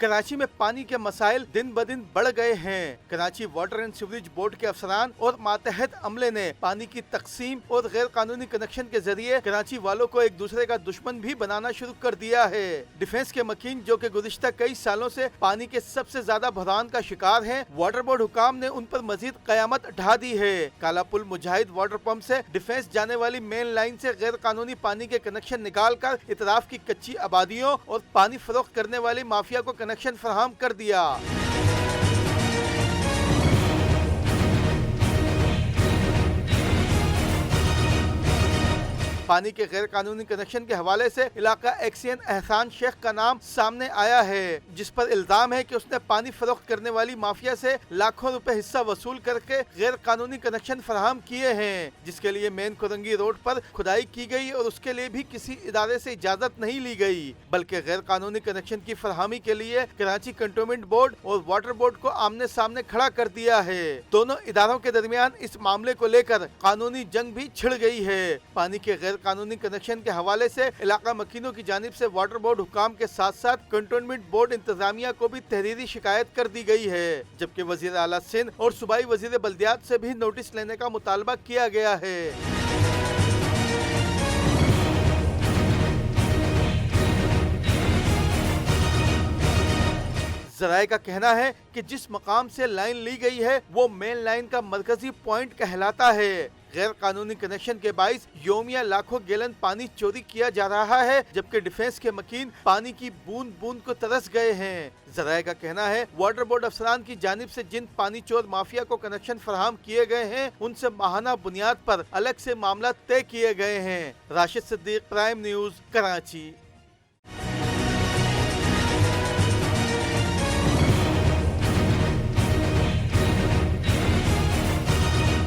कराची में पानी के मसाइल दिन ब दिन बढ़ गए हैं। Karachi water and sewerage board के अफसरान और मातहत अमले ने पानी की तकसीम और गैर कानूनी कनेक्शन के जरिए कराची वालों को एक दूसरे का दुश्मन भी बनाना शुरू कर दिया है। डिफेंस के मकीन जो कि गुज़िश्ता कई सालों से पानी के सबसे ज्यादा बहरान का शिकार हैं, वाटर बोर्ड हुकाम ने उन पर मजीद कयामत ढा दी है। काला पुल मुजाहिद वाटर पंप से डिफेंस जाने वाली मेन लाइन से गैर कानूनी पानी के कनेक्शन निकाल कर इतराफ की कच्ची आबादियों और पानी फरोख्त करने वाली माफिया को कनेक्शन फराहम कर दिया। पानी के गैर कानूनी कनेक्शन के हवाले से इलाका एक्सियन एहसान शेख का नाम सामने आया है, जिस पर इल्जाम है कि उसने पानी फरोख्त करने वाली माफिया से लाखों रुपए हिस्सा वसूल करके गैर कानूनी कनेक्शन फराहम किए हैं, जिसके लिए मेन कोरंगी रोड पर खुदाई की गई और उसके लिए भी किसी इदारे से इजाजत नहीं ली गई, बल्कि गैर कानूनी कनेक्शन की फरहमी के लिए कराची कंटोनमेंट बोर्ड और वाटर बोर्ड को आमने सामने खड़ा कर दिया है। दोनों इदारों के दरमियान इस मामले को लेकर कानूनी जंग भी छिड़ गई है। पानी के गैर कानूनी कनेक्शन के हवाले से इलाका मकीनों की जानिब से वाटर बोर्ड हुकाम के साथ साथ कंटोनमेंट बोर्ड इंतजामिया को भी तहरीरी शिकायत कर दी गई है, जबकि वजीर आला सिंध और सूबाई वजीर बल्दियात से भी नोटिस लेने का मुतालबा किया गया है। जराये का कहना है कि जिस मकाम से लाइन ली गई है वो मेन लाइन का मरकजी पॉइंट कहलाता है। गैर कानूनी कनेक्शन के बाइस योमिया लाखों गैलन पानी चोरी किया जा रहा है, जबकि डिफेंस के मकीन पानी की बूंद बूंद को तरस गए हैं। जराये का कहना है वाटर बोर्ड अफसरान की जानिब से जिन पानी चोर माफिया को कनेक्शन फराहम किए गए हैं उनसे माहाना बुनियाद पर अलग से मामला तय किए गए हैं। Rashid Siddiq, Prime News, Karachi.